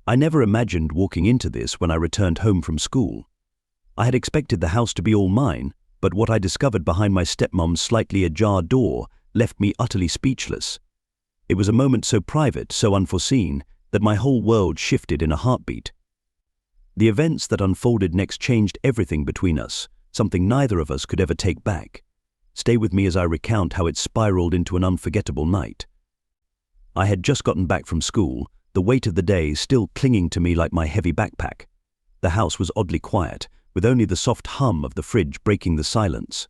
I never imagined walking into this when I returned home from school. I had expected the house to be all mine, but what I discovered behind my stepmom's slightly ajar door left me utterly speechless. It was a moment so private, so unforeseen, that my whole world shifted in a heartbeat. The events that unfolded next changed everything between us, something neither of us could ever take back. Stay with me as I recount how it spiraled into an unforgettable night. I had just gotten back from school, the weight of the day still clinging to me like my heavy backpack. The house was oddly quiet, with only the soft hum of the fridge breaking the silence.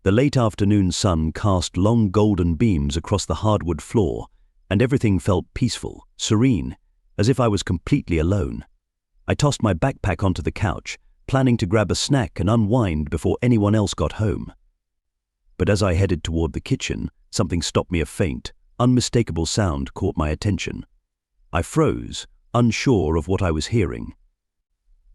The late afternoon sun cast long golden beams across the hardwood floor, and everything felt peaceful, serene, as if I was completely alone. I tossed my backpack onto the couch, planning to grab a snack and unwind before anyone else got home. But as I headed toward the kitchen, something stopped me. A faint, unmistakable sound caught my attention. I froze, unsure of what I was hearing.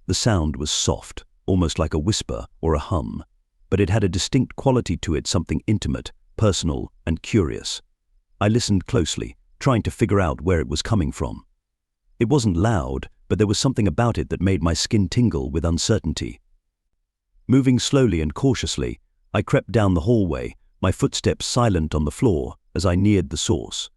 The sound was soft, almost like a whisper or a hum, but it had a distinct quality to it, something intimate, personal, and curious. I listened closely, trying to figure out where it was coming from. It wasn't loud, but there was something about it that made my skin tingle with uncertainty. Moving slowly and cautiously, I crept down the hallway, my footsteps silent on the floor as I neared the source.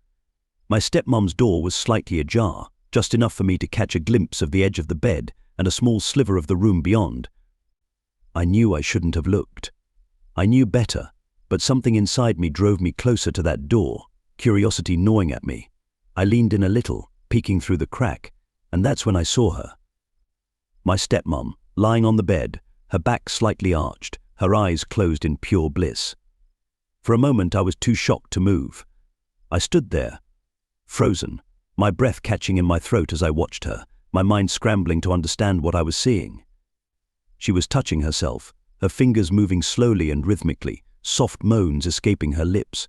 My stepmom's door was slightly ajar, just enough for me to catch a glimpse of the edge of the bed and a small sliver of the room beyond. I knew I shouldn't have looked. I knew better, but something inside me drove me closer to that door, curiosity gnawing at me. I leaned in a little, peeking through the crack, and that's when I saw her. My stepmom, lying on the bed, her back slightly arched, her eyes closed in pure bliss. For a moment I was too shocked to move. I stood there, frozen, my breath catching in my throat as I watched her, my mind scrambling to understand what I was seeing. She was touching herself, her fingers moving slowly and rhythmically, soft moans escaping her lips.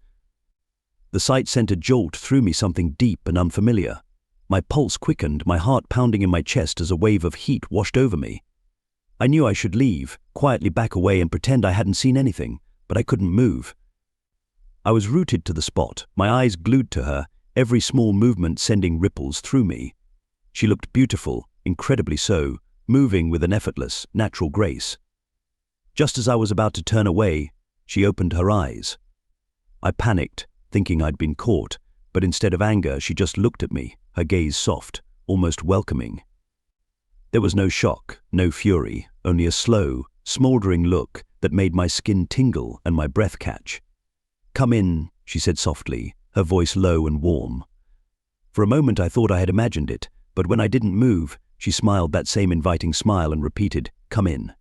The sight sent a jolt through me, something deep and unfamiliar. My pulse quickened, my heart pounding in my chest as a wave of heat washed over me. I knew I should leave, quietly back away and pretend I hadn't seen anything, but I couldn't move. I was rooted to the spot, my eyes glued to her, every small movement sending ripples through me. She looked beautiful, incredibly so, moving with an effortless, natural grace. Just as I was about to turn away, she opened her eyes. I panicked, thinking I'd been caught, but instead of anger, she just looked at me, her gaze soft, almost welcoming. There was no shock, no fury, only a slow, smoldering look that made my skin tingle and my breath catch. "Come in," she said softly, her voice low and warm. For a moment I thought I had imagined it, but when I didn't move, she smiled that same inviting smile and repeated, "Come in."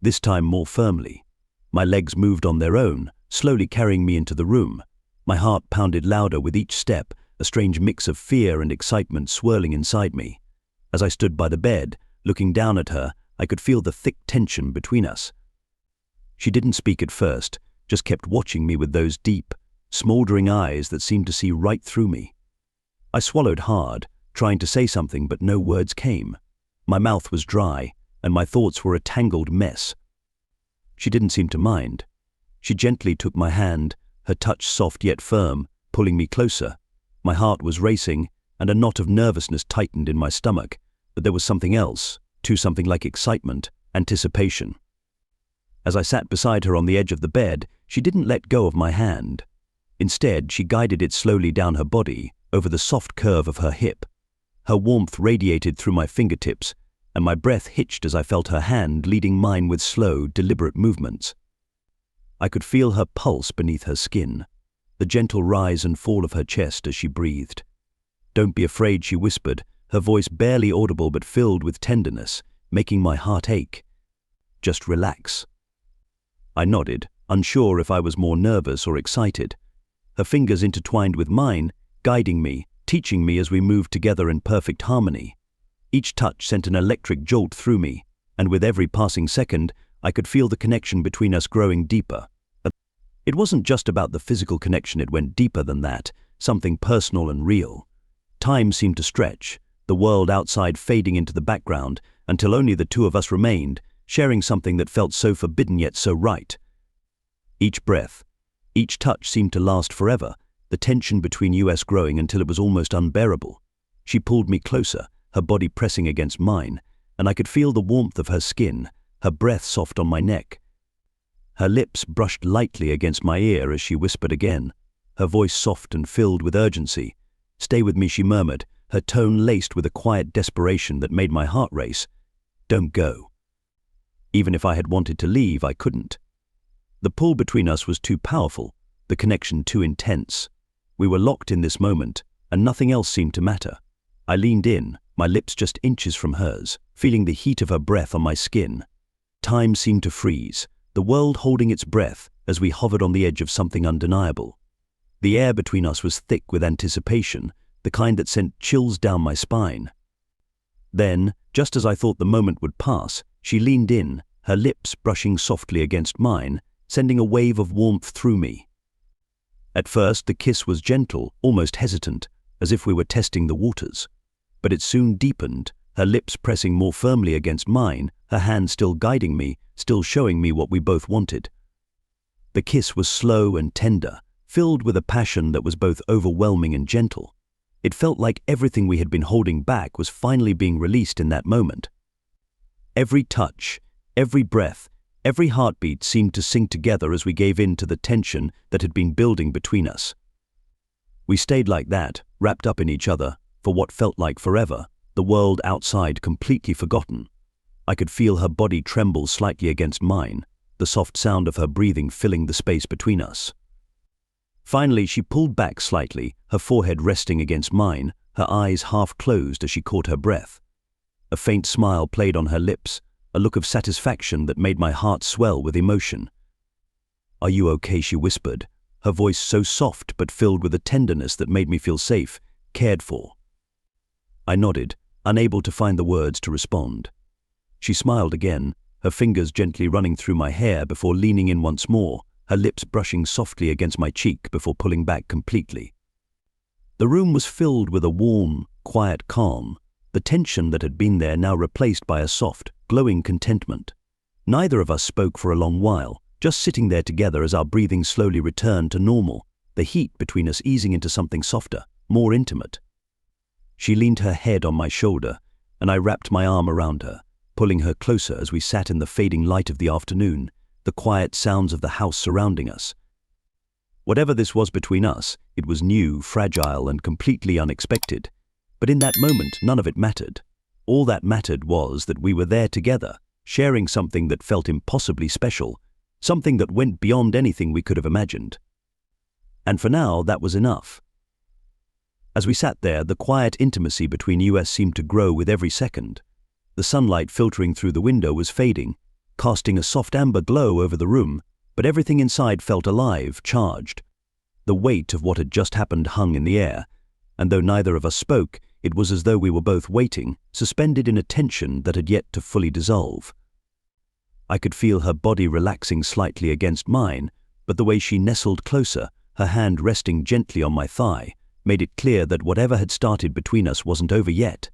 This time more firmly. My legs moved on their own, slowly carrying me into the room. My heart pounded louder with each step, a strange mix of fear and excitement swirling inside me. As I stood by the bed, looking down at her, I could feel the thick tension between us. She didn't speak at first, just kept watching me with those deep, smoldering eyes that seemed to see right through me. I swallowed hard, trying to say something, but no words came. My mouth was dry, and my thoughts were a tangled mess. She didn't seem to mind. She gently took my hand, her touch soft yet firm, pulling me closer. My heart was racing, and a knot of nervousness tightened in my stomach, but there was something else, too, something like excitement, anticipation. As I sat beside her on the edge of the bed, she didn't let go of my hand. Instead, she guided it slowly down her body, over the soft curve of her hip. Her warmth radiated through my fingertips, and my breath hitched as I felt her hand leading mine with slow, deliberate movements. I could feel her pulse beneath her skin, the gentle rise and fall of her chest as she breathed. "Don't be afraid," she whispered, her voice barely audible but filled with tenderness, making my heart ache. "Just relax." I nodded, unsure if I was more nervous or excited. Her fingers intertwined with mine, guiding me, teaching me as we moved together in perfect harmony. Each touch sent an electric jolt through me, and with every passing second, I could feel the connection between us growing deeper. It wasn't just about the physical connection, it went deeper than that, something personal and real. Time seemed to stretch, the world outside fading into the background, until only the two of us remained, sharing something that felt so forbidden yet so right. Each breath, each touch seemed to last forever, the tension between us growing until it was almost unbearable. She pulled me closer, her body pressing against mine, and I could feel the warmth of her skin, her breath soft on my neck. Her lips brushed lightly against my ear as she whispered again, her voice soft and filled with urgency. "Stay with me," she murmured, her tone laced with a quiet desperation that made my heart race. "Don't go." Even if I had wanted to leave, I couldn't. The pull between us was too powerful, the connection too intense. We were locked in this moment, and nothing else seemed to matter. I leaned in, my lips just inches from hers, feeling the heat of her breath on my skin. Time seemed to freeze, the world holding its breath as we hovered on the edge of something undeniable. The air between us was thick with anticipation, the kind that sent chills down my spine. Then, just as I thought the moment would pass, she leaned in, her lips brushing softly against mine, sending a wave of warmth through me. At first, the kiss was gentle, almost hesitant, as if we were testing the waters. But it soon deepened, her lips pressing more firmly against mine, her hand still guiding me, still showing me what we both wanted. The kiss was slow and tender, filled with a passion that was both overwhelming and gentle. It felt like everything we had been holding back was finally being released in that moment. Every touch, every breath, every heartbeat seemed to sink together as we gave in to the tension that had been building between us. We stayed like that, wrapped up in each other, for what felt like forever, the world outside completely forgotten. I could feel her body tremble slightly against mine, the soft sound of her breathing filling the space between us. Finally, she pulled back slightly, her forehead resting against mine, her eyes half closed as she caught her breath. A faint smile played on her lips, a look of satisfaction that made my heart swell with emotion. "Are you okay?" she whispered, her voice so soft but filled with a tenderness that made me feel safe, cared for. I nodded, unable to find the words to respond. She smiled again, her fingers gently running through my hair before leaning in once more, her lips brushing softly against my cheek before pulling back completely. The room was filled with a warm, quiet calm, the tension that had been there now replaced by a soft, glowing contentment. Neither of us spoke for a long while, just sitting there together as our breathing slowly returned to normal, the heat between us easing into something softer, more intimate. She leaned her head on my shoulder, and I wrapped my arm around her, pulling her closer as we sat in the fading light of the afternoon, the quiet sounds of the house surrounding us. Whatever this was between us, it was new, fragile, and completely unexpected. But in that moment, none of it mattered. All that mattered was that we were there together, sharing something that felt impossibly special, something that went beyond anything we could have imagined. And for now, that was enough. As we sat there, the quiet intimacy between us seemed to grow with every second. The sunlight filtering through the window was fading, casting a soft amber glow over the room, but everything inside felt alive, charged. The weight of what had just happened hung in the air, and though neither of us spoke, it was as though we were both waiting, suspended in a tension that had yet to fully dissolve. I could feel her body relaxing slightly against mine, but the way she nestled closer, her hand resting gently on my thigh, made it clear that whatever had started between us wasn't over yet.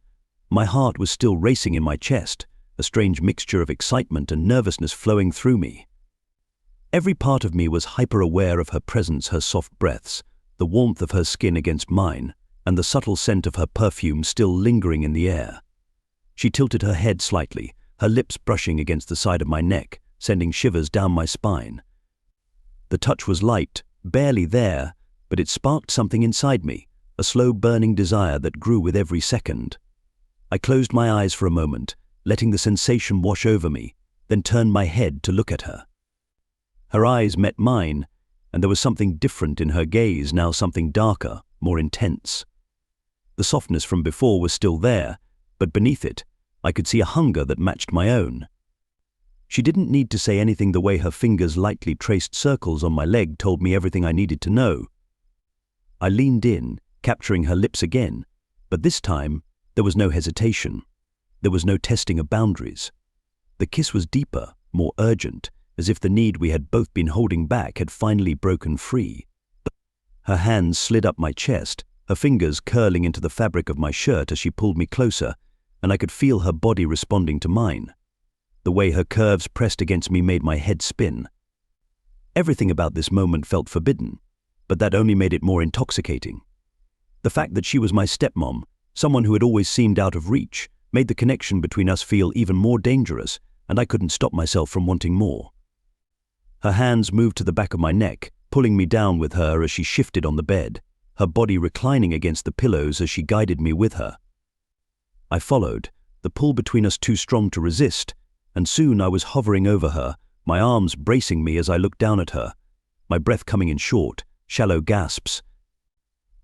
My heart was still racing in my chest, a strange mixture of excitement and nervousness flowing through me. Every part of me was hyper-aware of her presence, her soft breaths, the warmth of her skin against mine, and the subtle scent of her perfume still lingering in the air. She tilted her head slightly, her lips brushing against the side of my neck, sending shivers down my spine. The touch was light, barely there, but it sparked something inside me, a slow burning desire that grew with every second. I closed my eyes for a moment, letting the sensation wash over me, then turned my head to look at her. Her eyes met mine, and there was something different in her gaze, now something darker, more intense. The softness from before was still there, but beneath it, I could see a hunger that matched my own. She didn't need to say anything. The way her fingers lightly traced circles on my leg told me everything I needed to know. I leaned in, capturing her lips again, but this time there was no hesitation. There was no testing of boundaries. The kiss was deeper, more urgent, as if the need we had both been holding back had finally broken free. Her hands slid up my chest, her fingers curling into the fabric of my shirt as she pulled me closer, and I could feel her body responding to mine. The way her curves pressed against me made my head spin. Everything about this moment felt forbidden, but that only made it more intoxicating. The fact that she was my stepmom, Someone who had always seemed out of reach, made the connection between us feel even more dangerous, and I couldn't stop myself from wanting more. Her hands moved to the back of my neck, pulling me down with her as she shifted on the bed, her body reclining against the pillows as she guided me with her. I followed, the pull between us too strong to resist, and soon I was hovering over her, my arms bracing me as I looked down at her, my breath coming in short, shallow gasps.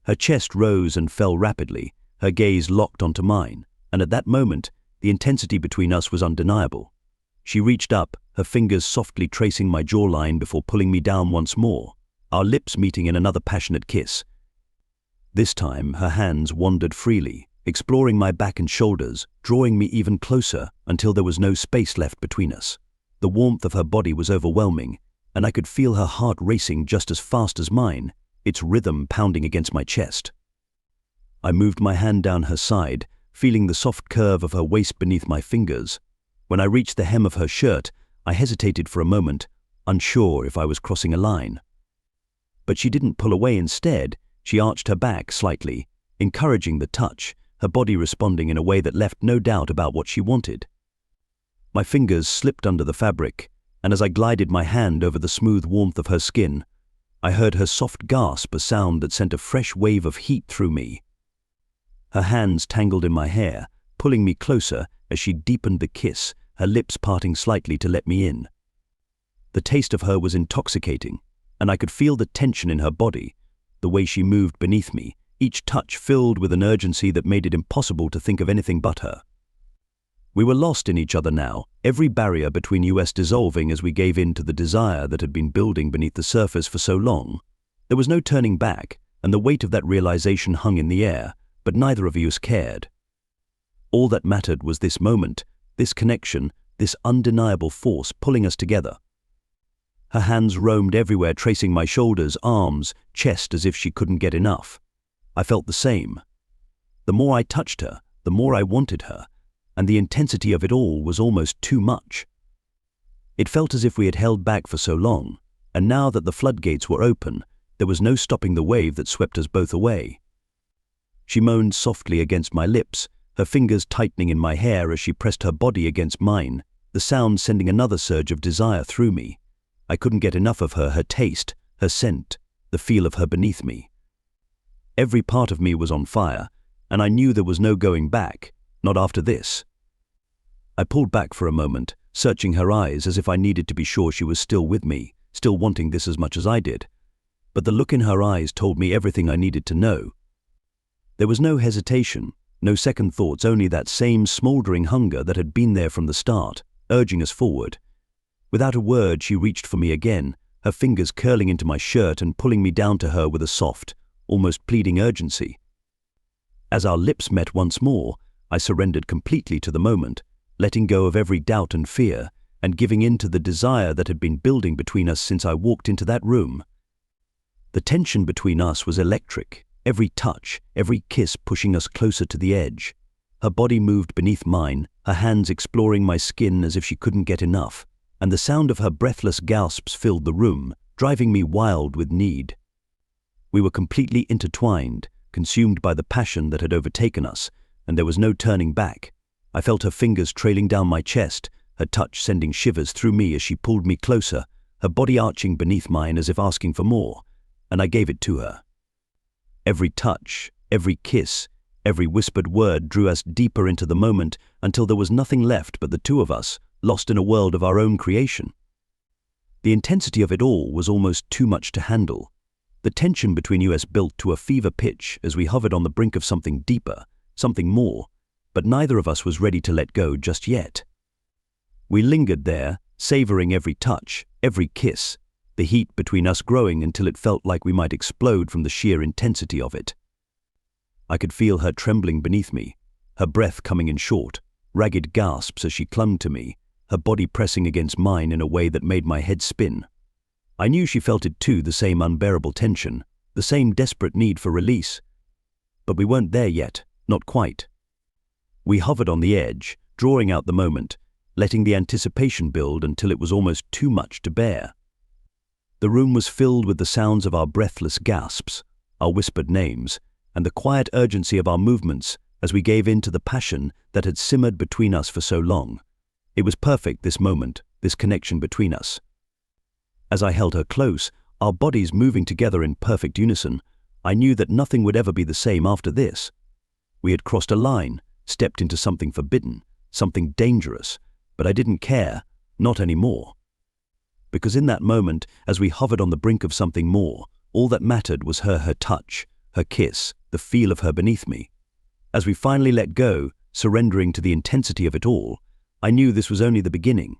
Her chest rose and fell rapidly, her gaze locked onto mine, and at that moment, the intensity between us was undeniable. She reached up, her fingers softly tracing my jawline before pulling me down once more, our lips meeting in another passionate kiss. This time, her hands wandered freely, exploring my back and shoulders, drawing me even closer until there was no space left between us. The warmth of her body was overwhelming, and I could feel her heart racing just as fast as mine, its rhythm pounding against my chest. I moved my hand down her side, feeling the soft curve of her waist beneath my fingers. When I reached the hem of her shirt, I hesitated for a moment, unsure if I was crossing a line. But she didn't pull away. Instead, she arched her back slightly, encouraging the touch, her body responding in a way that left no doubt about what she wanted. My fingers slipped under the fabric, and as I glided my hand over the smooth warmth of her skin, I heard her soft gasp, a sound that sent a fresh wave of heat through me. Her hands tangled in my hair, pulling me closer as she deepened the kiss, her lips parting slightly to let me in. The taste of her was intoxicating, and I could feel the tension in her body, the way she moved beneath me, each touch filled with an urgency that made it impossible to think of anything but her. We were lost in each other now, every barrier between us dissolving as we gave in to the desire that had been building beneath the surface for so long. There was no turning back, and the weight of that realization hung in the air, but neither of us cared. All that mattered was this moment, this connection, this undeniable force pulling us together. Her hands roamed everywhere, tracing my shoulders, arms, chest as if she couldn't get enough. I felt the same. The more I touched her, the more I wanted her, and the intensity of it all was almost too much. It felt as if we had held back for so long, and now that the floodgates were open, there was no stopping the wave that swept us both away. She moaned softly against my lips, her fingers tightening in my hair as she pressed her body against mine, the sound sending another surge of desire through me. I couldn't get enough of her taste, her scent, the feel of her beneath me. Every part of me was on fire, and I knew there was no going back, not after this. I pulled back for a moment, searching her eyes as if I needed to be sure she was still with me, still wanting this as much as I did. But the look in her eyes told me everything I needed to know. There was no hesitation, no second thoughts, only that same smoldering hunger that had been there from the start, urging us forward. Without a word, she reached for me again, her fingers curling into my shirt and pulling me down to her with a soft, almost pleading urgency. As our lips met once more, I surrendered completely to the moment, letting go of every doubt and fear, and giving in to the desire that had been building between us since I walked into that room. The tension between us was electric, every touch, every kiss pushing us closer to the edge. Her body moved beneath mine, her hands exploring my skin as if she couldn't get enough, and the sound of her breathless gasps filled the room, driving me wild with need. We were completely intertwined, consumed by the passion that had overtaken us, and there was no turning back. I felt her fingers trailing down my chest, her touch sending shivers through me as she pulled me closer, her body arching beneath mine as if asking for more, and I gave it to her. Every touch, every kiss, every whispered word drew us deeper into the moment until there was nothing left but the two of us, lost in a world of our own creation. The intensity of it all was almost too much to handle. The tension between us built to a fever pitch as we hovered on the brink of something deeper, something more, but neither of us was ready to let go just yet. We lingered there, savoring every touch, every kiss, the heat between us growing until it felt like we might explode from the sheer intensity of it. I could feel her trembling beneath me, her breath coming in short, ragged gasps as she clung to me, her body pressing against mine in a way that made my head spin. I knew she felt it too, the same unbearable tension, the same desperate need for release. But we weren't there yet, not quite. We hovered on the edge, drawing out the moment, letting the anticipation build until it was almost too much to bear. The room was filled with the sounds of our breathless gasps, our whispered names, and the quiet urgency of our movements as we gave in to the passion that had simmered between us for so long. It was perfect, this moment, this connection between us. As I held her close, our bodies moving together in perfect unison, I knew that nothing would ever be the same after this. We had crossed a line, stepped into something forbidden, something dangerous, but I didn't care, not anymore. Because in that moment, as we hovered on the brink of something more, all that mattered was her touch, her kiss, the feel of her beneath me. As we finally let go, surrendering to the intensity of it all, I knew this was only the beginning.